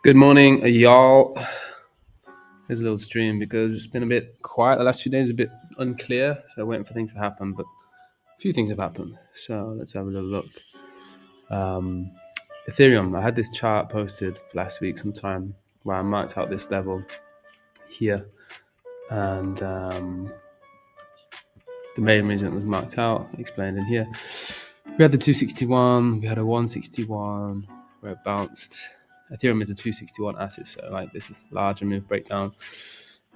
Good morning, y'all. Here's a little stream because it's been a bit quiet the last few days, a bit unclear. So waiting for things to happen, but a few things have happened. So let's have a little look. Um, Ethereum. I had this chart posted last week sometime where I marked out this level here, and the main reason it was marked out explained in here. We had the 261. We had a 161 where it bounced. Ethereum is a 261 asset, so like this is larger move breakdown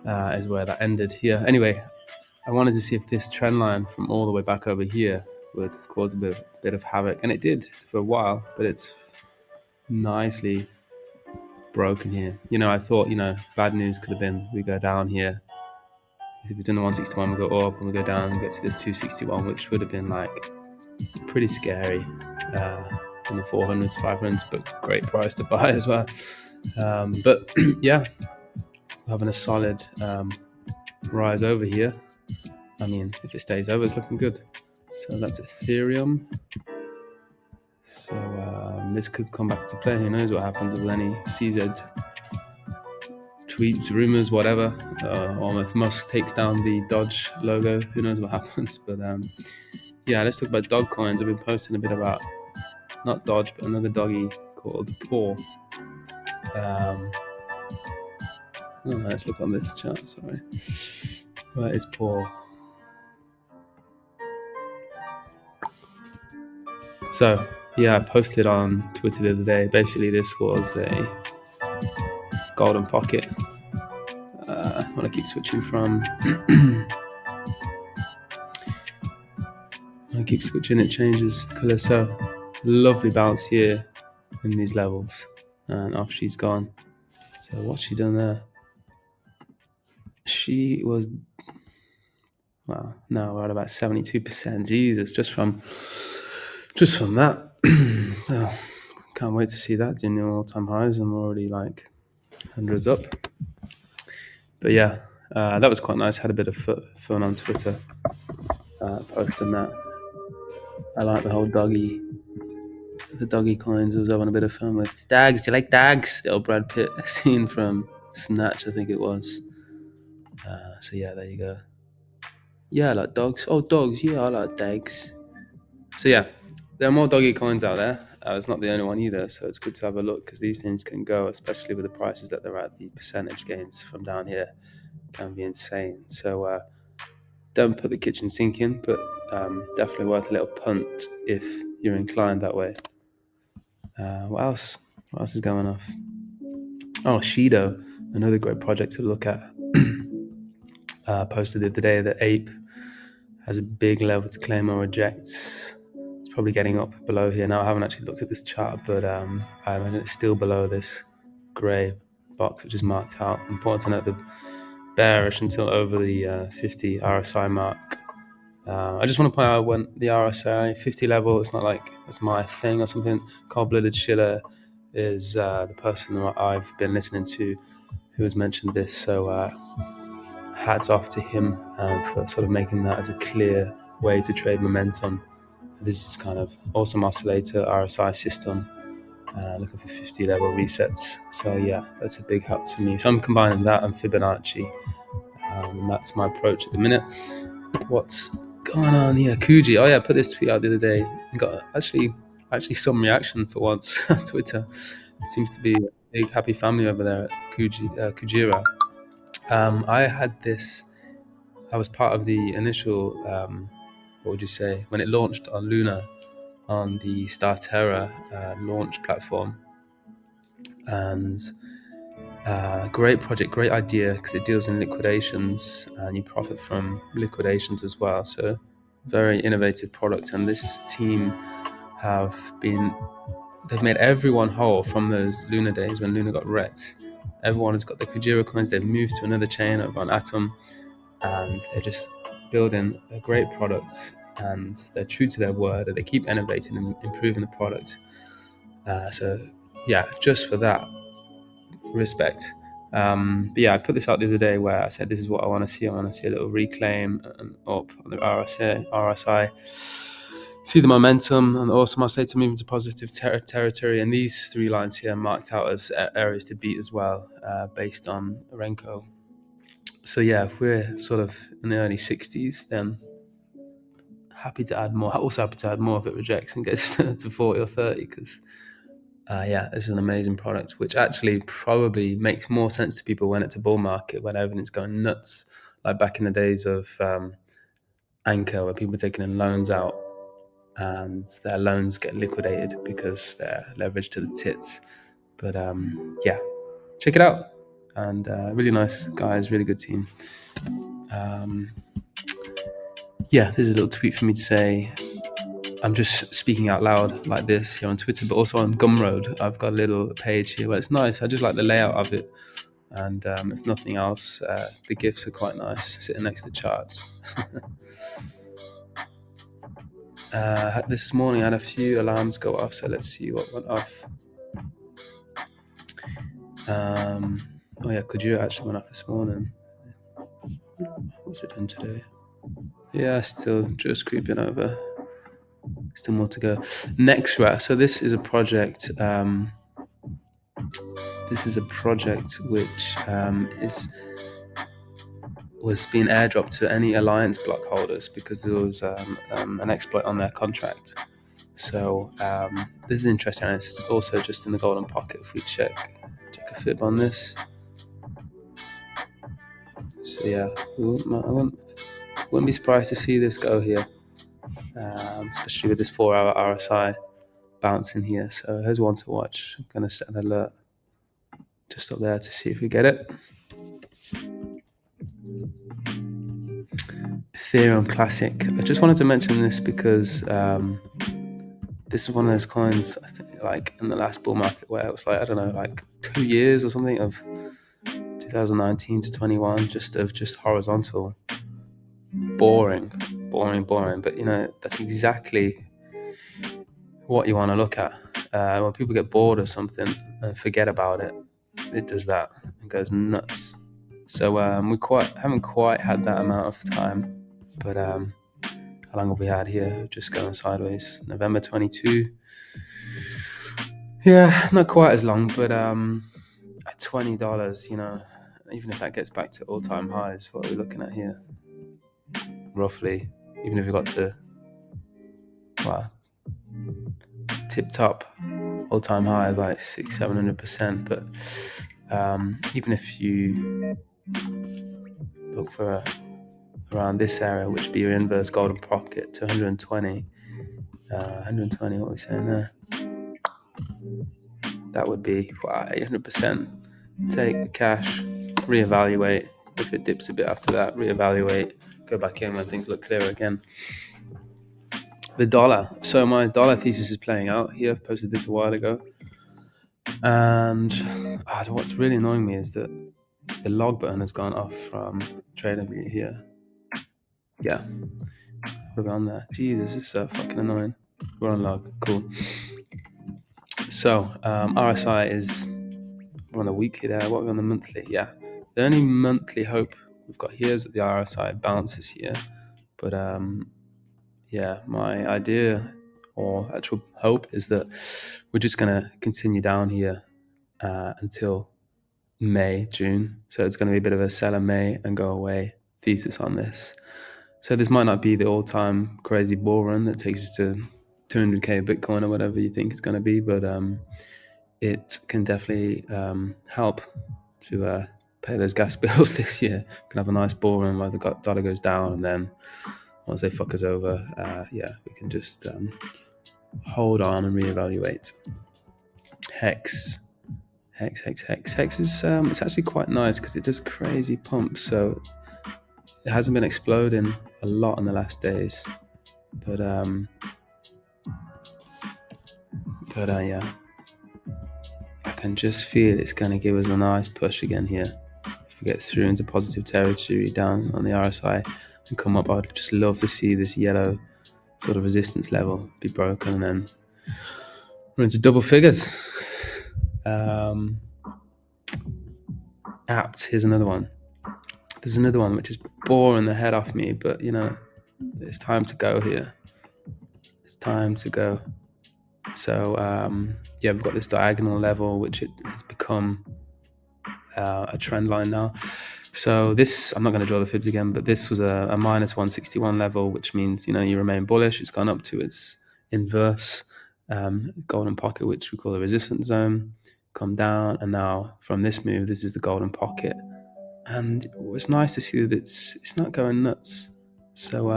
is where that ended here. Anyway, I wanted to see if this trend line from all the way back over here would cause a bit of havoc, and it did for a while, but it's nicely broken here. I thought bad news could have been we go down here. If we've done the 161, we go up and we go down and get to this 261, which would have been like pretty scary in the 400s, 500s, but great price to buy as well. But yeah, having a solid rise over here. I mean, if it stays over, it's looking good. So that's Ethereum. So this could come back to play. Who knows what happens with any CZ tweets, rumors, whatever. Or if Musk takes down the Dodge logo, who knows what happens. But yeah, let's talk about dog coins. I've been posting a bit about not Dodge, but another doggy called PAW. Let's look on this chart. Sorry, where is PAW? So yeah, I posted on Twitter the other day. Basically, this was a golden pocket. I want to keep switching from. I keep switching, it changes the color. So lovely bounce here in these levels, and off she's gone. So what's she done there? She was, well, no, we're at about 72%. Jesus, just from that. So can't wait to see that doing new all-time highs. I'm already like hundreds up. But yeah, that was quite nice. Had a bit of fun on Twitter posting that. I like the whole the doggy coins. I was having a bit of fun with. Dags, do you like Dags? The old Brad Pitt scene from Snatch, I think it was. So yeah, there you go. Yeah, I like dogs. Oh, dogs. Yeah, I like Dags. So yeah, there are more doggy coins out there. It's not the only one either, so it's good to have a look because these things can go, especially with the prices that they're at. The percentage gains from down here can be insane. So don't put the kitchen sink in, but definitely worth a little punt if you're inclined that way. What else? What else is going off? Oh, Shido, another great project to look at. Posted the other day that Ape has a big level to claim or reject. It's probably getting up below here now. I haven't actually looked at this chart, but I imagine it's still below this grey box, which is marked out. Important to note the bearish until over the 50 RSI mark. I just want to point out when the RSI 50 level, it's not like it's my thing or something. Cold-blooded Schiller is the person that I've been listening to who has mentioned this. So hats off to him for sort of making that as a clear way to trade momentum. This is kind of awesome oscillator RSI system, looking for 50 level resets. So yeah, that's a big help to me. So I'm combining that and Fibonacci. And that's my approach at the minute. What's going on here? Kuji. Oh yeah, I put this tweet out the other day. Got actually some reaction for once on Twitter. It seems to be a big happy family over there at Kujira. I had this. I was part of the initial. What would you say when it launched on Luna, on the Starterra launch platform, and great project, great idea because it deals in liquidations and you profit from liquidations as well. So very innovative product, and this team they've made everyone whole from those Luna days when Luna got wrecked. Everyone has got the Kujira coins. They've moved to another chain over on Atom, and they're just building a great product, and they're true to their word, and they keep innovating and improving the product. So yeah, just for that, respect. But yeah, I put this out the other day where I said this is what I want to see. I want to see a little reclaim and up on the RSI see the momentum, and also I'll say to move into positive territory. And these 3 lines here marked out as areas to beat as well, based on Renko. So yeah, if we're sort of in the early 60s, then happy to add more. Also happy to add more if it rejects and gets to 40 or 30, because yeah, it's an amazing product, which actually probably makes more sense to people when it's a bull market, when everything's going nuts, like back in the days of Anchor, where people were taking in loans out and their loans get liquidated because they're leveraged to the tits. But yeah, check it out. And really nice guys, really good team. Yeah, there's a little tweet for me to say, I'm just speaking out loud like this here on Twitter, but also on Gumroad. I've got a little page here where it's nice. I just like the layout of it. And if nothing else, the GIFs are quite nice, sitting next to charts. This morning I had a few alarms go off, so let's see what went off. Oh yeah, Kujira actually went off this morning. What's it done today? Yeah, still just creeping over. Still more to go. Nextrat. So this is a project. This is a project which was being airdropped to any Alliance block holders because there was an exploit on their contract. So this is interesting. And it's also just in the golden pocket. If we check a fib on this. So yeah, I wouldn't be surprised to see this go here, especially with this 4-hour RSI bouncing here. So here's one to watch. I'm going to set an alert just up there to see if we get it. Ethereum Classic. I just wanted to mention this because this is one of those coins, I think, like in the last bull market where it was like, I don't know, like 2 years or something of 2019 to 21, just horizontal. Boring. But you know, that's exactly what you want to look at. When people get bored of something and forget about it, it does that and goes nuts. So we haven't quite had that amount of time, but how long have we had here? Just going sideways. November 22. Yeah, not quite as long, but at $20, you know, even if that gets back to all-time highs, what are we looking at here? Roughly, even if we got to tip top all-time high of like 600-700%, but even if you look for around this area, which would be your inverse golden pocket to 120, what are we saying there? That would be 800%. Take the cash, reevaluate. If it dips a bit after that, reevaluate, go back in when things look clearer again. The dollar. So my dollar thesis is playing out here. I've posted this a while ago. And what's really annoying me is that the log button has gone off from TraderView here. Yeah, we're on there. Jesus, this is so fucking annoying. We're on log. Cool. So RSI is, we're on the weekly there. What are we on the monthly? Yeah, the only monthly hope we've got here is that the RSI bounces here. But yeah, my idea or actual hope is that we're just going to continue down here until May, June. So it's going to be a bit of a sell in May and go away thesis on this. So this might not be the all-time crazy bull run that takes us to 200k Bitcoin or whatever you think it's going to be, but it can definitely help to pay those gas bills this year. We can have a nice bull run where the dollar goes down, and then once they fuck us over, yeah, we can just hold on and reevaluate. HEX is it's actually quite nice because it does crazy pumps. So it hasn't been exploding a lot in the last days, but yeah, I can just feel it's going to give us a nice push again here. If we get through into positive territory down on the RSI and come up, I'd just love to see this yellow sort of resistance level be broken, and then we're into double figures. APT, here's another one. There's another one which is boring the head off me, but you know, it's time to go here. It's time to go. So yeah, we've got this diagonal level, which it has become a trend line now. So this, I'm not going to draw the fibs again, but this was a minus 161 level, which means, you know, you remain bullish. It's gone up to its inverse golden pocket, which we call the resistance zone, come down, and now from this move, this is the golden pocket. And it was nice to see that it's not going nuts. So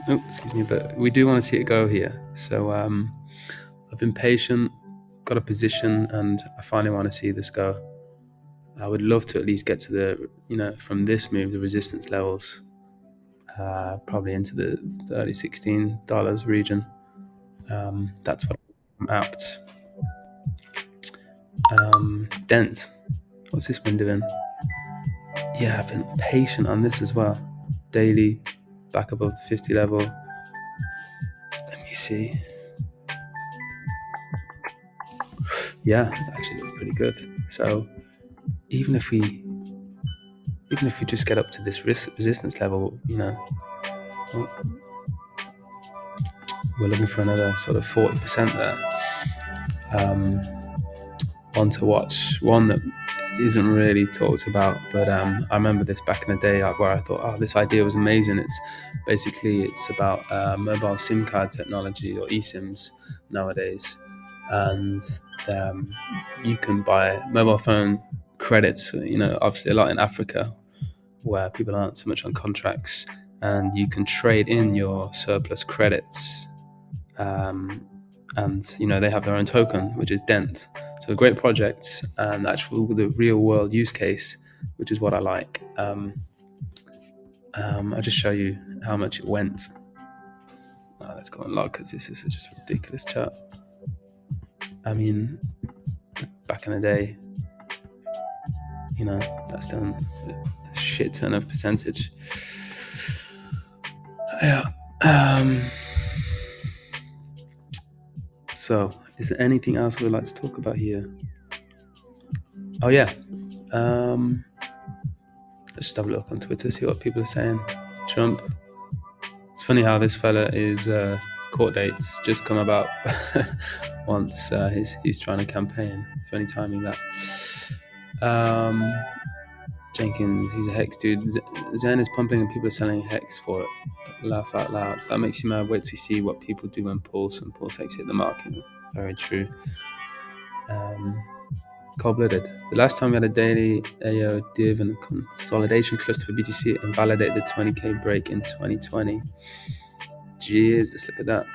excuse me, but we do want to see it go here. So I've been patient, got a position, and I finally want to see this go. I would love to at least get to the, you know, from this move, the resistance levels, probably into the early $16 region. That's what I'm apt. Dent. What's this one doing? Yeah, I've been patient on this as well. Daily, back above the 50 level. Let me see. Yeah, it actually looks pretty good. So even if we just get up to this resistance level, you know, we're looking for another sort of 40% there. One to watch, one that isn't really talked about, but I remember this back in the day where I thought, oh, this idea was amazing. It's about mobile SIM card technology, or eSIMs nowadays, and you can buy mobile phone credits, you know, obviously a lot in Africa where people aren't so much on contracts, and you can trade in your surplus credits, and you know, they have their own token, which is Dent. So a great project, and actually with a real world use case, which is what I like. I'll just show you how much it went. Let's go and log, because this is just a ridiculous chart. I mean, back in the day, you know, that's done a shit ton of percentage. Yeah. So, is there anything else we'd like to talk about here? Oh yeah. Let's just have a look on Twitter, see what people are saying. Trump. It's funny how this fella is court dates just come about once he's trying to campaign. Funny timing that. Jenkins, he's a HEX dude. Zen is pumping and people are selling HEX for it. Laugh out loud. If that makes you mad, wait to see what people do when Pulse and Pulse X hit the market. Very true. Cold-blooded. The last time we had a daily AO div and consolidation cluster for BTC and validate the 20k break in 2020. Jesus, look at that.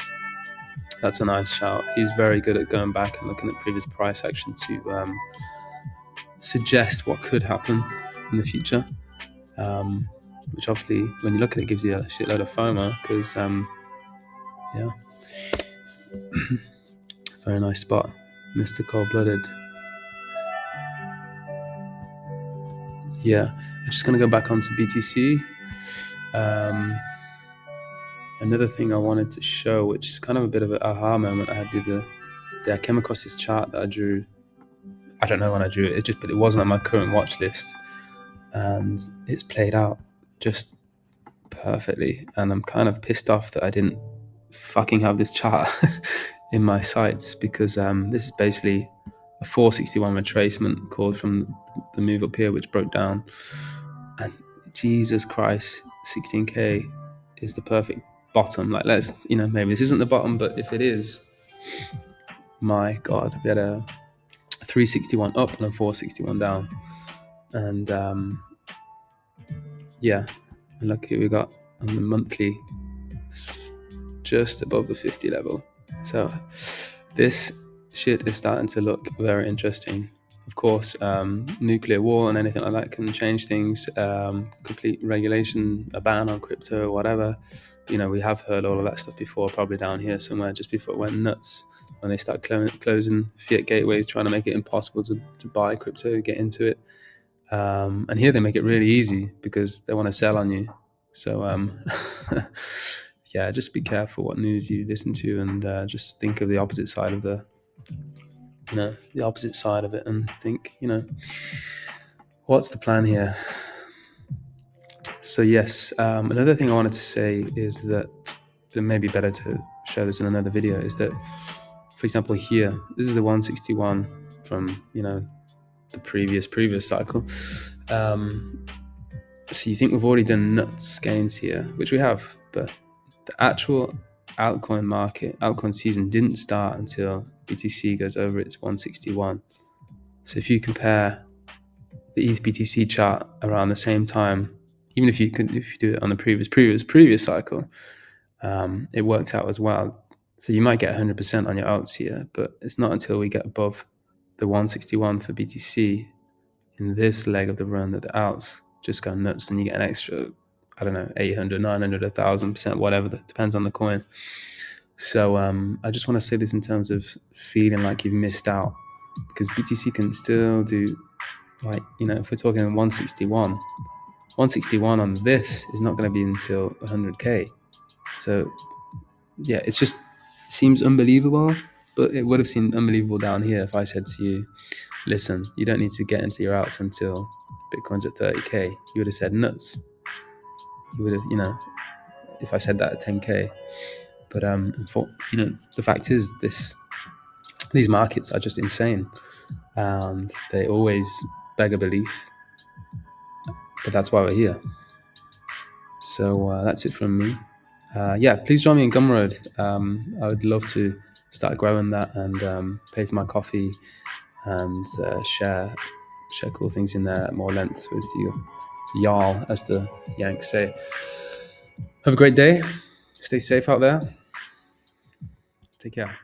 That's a nice shout. He's very good at going back and looking at previous price action to suggest what could happen in the future. Which obviously, when you look at it, gives you a shitload of FOMO, because yeah. Very nice spot, Mr. Cold-blooded. Yeah, I'm just going to go back onto BTC. Another thing I wanted to show, which is kind of a bit of an aha moment I had the other day, I came across this chart that I drew. I don't know when I drew it, but it wasn't on my current watch list, and it's played out just perfectly. And I'm kind of pissed off that I didn't fucking have this chart in my sights, because this is basically a 461 retracement called from the move up here, which broke down, and Jesus Christ, 16k is the perfect bottom. Like, let's, you know, maybe this isn't the bottom, but if it is, my God, we had a 361 up and a 461 down, and yeah, and look here we got on the monthly just above the 50 level. So this shit is starting to look very interesting. Of course, nuclear war and anything like that can change things. Complete regulation, a ban on crypto, whatever. You know, we have heard all of that stuff before, probably down here somewhere, just before it went nuts, when they start closing fiat gateways, trying to make it impossible to buy crypto, get into it. And here they make it really easy because they want to sell on you. So yeah, just be careful what news you listen to, and just think of the opposite side of the opposite side of it, and think, you know, what's the plan here? So yes, another thing I wanted to say is that it may be better to show this in another video, is that, for example, here, this is the 161 from, you know, the previous cycle. So you think we've already done nuts gains here, which we have, but the actual altcoin market, altcoin season didn't start until BTC goes over its 161. So if you compare the ETH BTC chart around the same time, even if you do it on the previous cycle, it works out as well. So you might get 100% on your alts here, but it's not until we get above the 161 for BTC in this leg of the run that the alts just go nuts, and you get an extra, I don't know, 800, 900, 1,000%, whatever, that depends on the coin. So I just want to say this in terms of feeling like you've missed out, because BTC can still do, like, you know, if we're talking 161 on this is not going to be until 100K. So yeah, it seems unbelievable, but it would have seemed unbelievable down here if I said to you, listen, you don't need to get into your alts until Bitcoin's at 30K. You would have said nuts. You would have, you know, if I said that at 10K. But you know, the fact is, these markets are just insane, and they always beg a belief. But that's why we're here. So that's it from me. Yeah, please join me in Gumroad. I would love to start growing that and pay for my coffee and share cool things in there at more length with you, y'all, as the Yanks say. Have a great day. Stay safe out there. Take care.